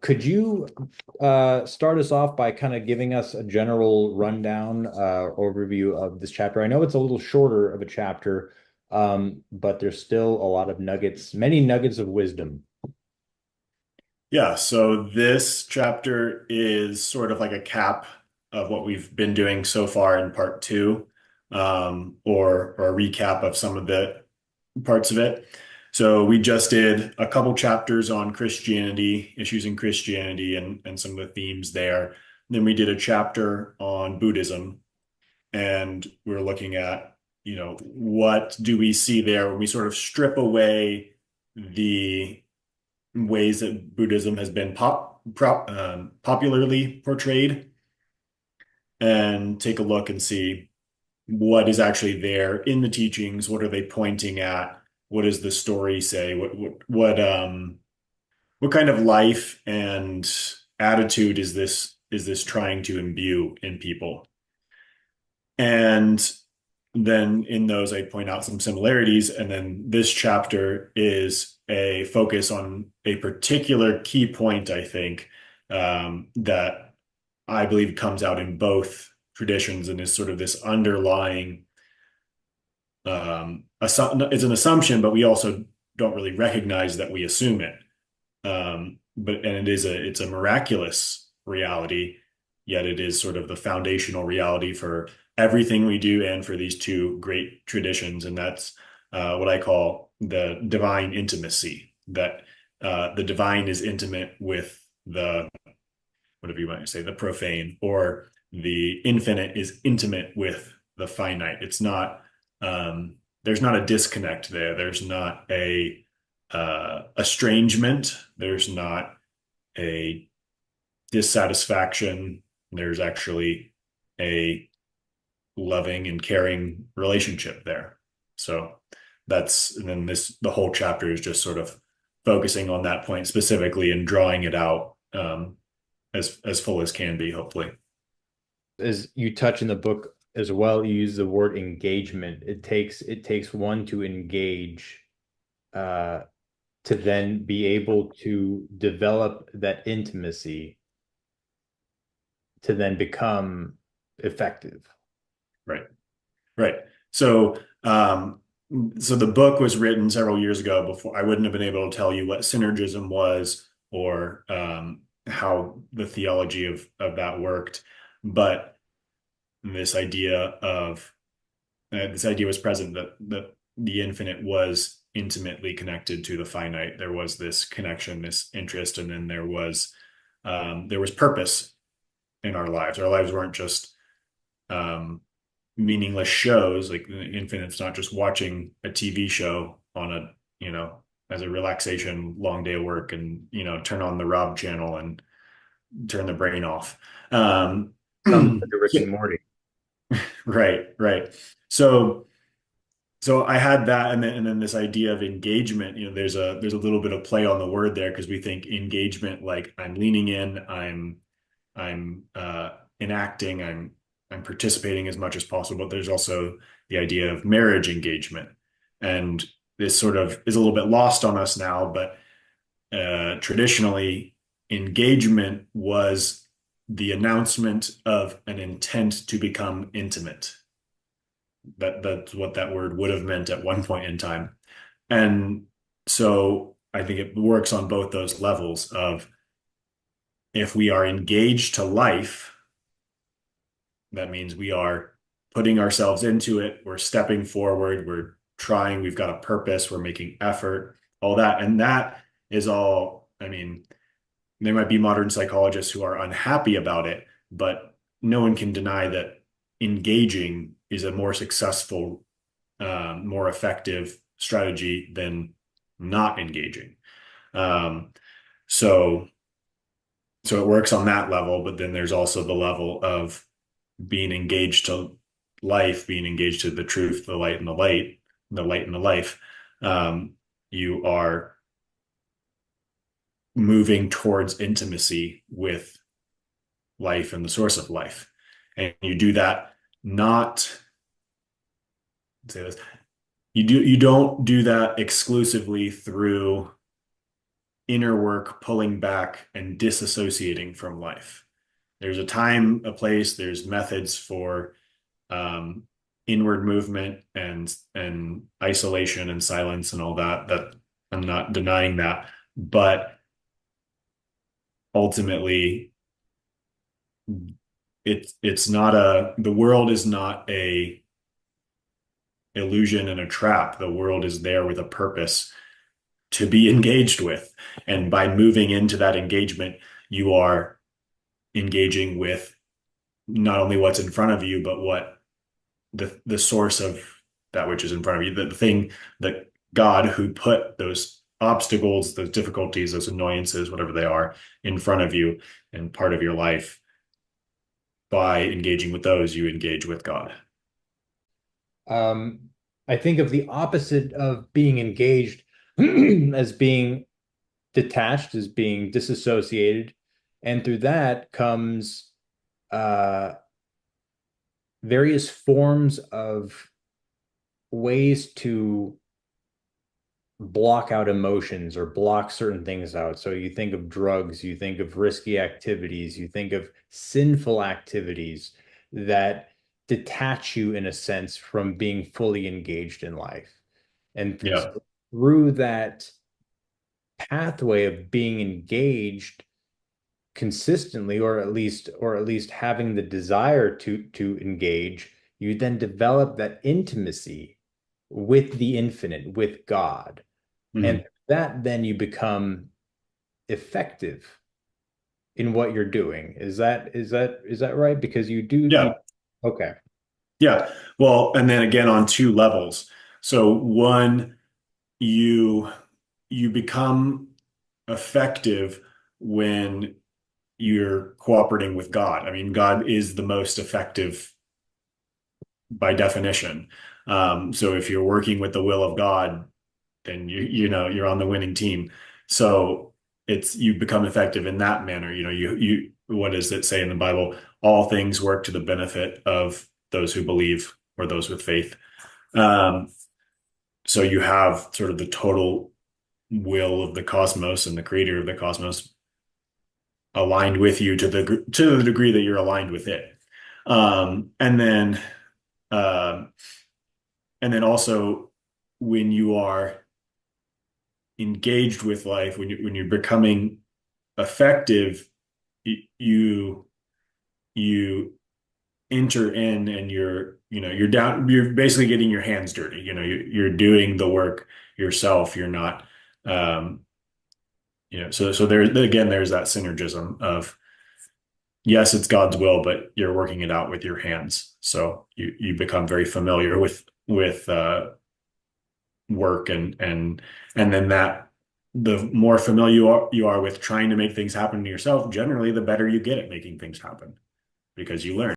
Could you start us off by kind of giving us a general rundown, overview of this chapter? I know it's a little shorter of a chapter, but there's still a lot of nuggets, many nuggets of wisdom. Yeah, so this chapter is sort of like a cap of what we've been doing so far in part two, or a recap of some of the parts of it. So we just did a couple chapters on Christianity, issues in Christianity, and some of the themes there. Then we did a chapter on Buddhism, and we're looking at, what do we see there when we sort of strip away the ways that Buddhism has been popularly portrayed and take a look and see what is actually there in the teachings. What are they pointing at? What does the story say? What kind of life and attitude is this trying to imbue in people? And then in those, I point out some similarities. And then this chapter is a focus on a particular key point, I think, that I believe comes out in both traditions and is sort of this underlying, it's an assumption, but we also don't really recognize that we assume it. And it's a miraculous reality, yet it is sort of the foundational reality for everything we do and for these two great traditions. And that's what I call the divine intimacy, that the divine is intimate with the, whatever you might say, the profane, or the infinite is intimate with the finite. It's not, there's not a disconnect there. There's not a estrangement. There's not a dissatisfaction. There's actually a loving and caring relationship there. So and then the whole chapter is just sort of focusing on that point specifically and drawing it out, as full as can be, hopefully. As you touch in the book as well, you use the word engagement. It takes one to engage, uh, to then be able to develop that intimacy to then become effective. Right. Right. So, so the book was written several years ago. Before I wouldn't have been able to tell you what synergism was, or how the theology of that worked. But this idea of this idea was present, that the infinite was intimately connected to the finite. There was this connection, this interest, and then there was purpose in our lives. Our lives weren't just um, meaningless shows. Like the infinite's not just watching a TV show on a, as a relaxation long day of work, and turn on the Rob channel and turn the brain off. Um, Sounds like a Rick and Morty. right, right. So so I had that, and then this idea of engagement. There's a little bit of play on the word there, because we think engagement like I'm leaning in, I'm enacting, I'm participating as much as possible. But there's also the idea of marriage engagement, and this sort of is a little bit lost on us now. But traditionally, engagement was the announcement of an intent to become intimate. That's what that word would have meant at one point in time. And so I think it works on both those levels of, if we are engaged to life, that means we are putting ourselves into it. We're stepping forward. We're trying. We've got a purpose. We're making effort, all that. And that is all, I mean, there might be modern psychologists who are unhappy about it, but no one can deny that engaging is a more successful, more effective strategy than not engaging. Um, so, so it works on that level, but then there's also the level of being engaged to life, being engaged to the truth, the light and the light and the life. You are moving towards intimacy with life and the source of life. And you do that not, say this, you don't do that exclusively through inner work, pulling back and disassociating from life. There's a time, a place, there's methods for um, inward movement and isolation and silence and all that. That I'm not denying that, but ultimately, it's not a the world is not a illusion and a trap. The world is there with a purpose to be engaged with, and by moving into that engagement, you are engaging with not only what's in front of you, but what the source of that which is in front of you, the thing that God who put those obstacles, those difficulties, those annoyances, whatever they are, in front of you and part of your life. By engaging with those, you engage with God. Um, I think of the opposite of being engaged as being detached, as being disassociated, and through that comes uh, various forms of ways to block out emotions or block certain things out. So you think of drugs, you think of risky activities, you think of sinful activities that detach you in a sense from being fully engaged in life. And Yeah. through that pathway of being engaged consistently, or at least having the desire to engage, you then develop that intimacy with the infinite, with God. And Mhm. that then you become effective in what you're doing. Is that right? Because you Yeah. okay. Yeah. Well, and then again on two levels. So one, you you become effective when you're cooperating with God. I mean, God is the most effective by definition. So if you're working with the will of God, then you're on the winning team. So it's you become effective in that manner. You what does it say in the Bible? All things work to the benefit of those who believe or those with faith. Um, so you have sort of the total will of the cosmos and the creator of the cosmos aligned with you to the degree that you're aligned with it. Um, and then um, and then also when you are engaged with life, when you're becoming effective, you you enter in and you're basically getting your hands dirty. You're doing the work yourself. You're not so there's that synergism of yes, it's God's will, but you're working it out with your hands. So you become very familiar with work and then that the more familiar you are with trying to make things happen to yourself, generally the better you get at making things happen because you learn.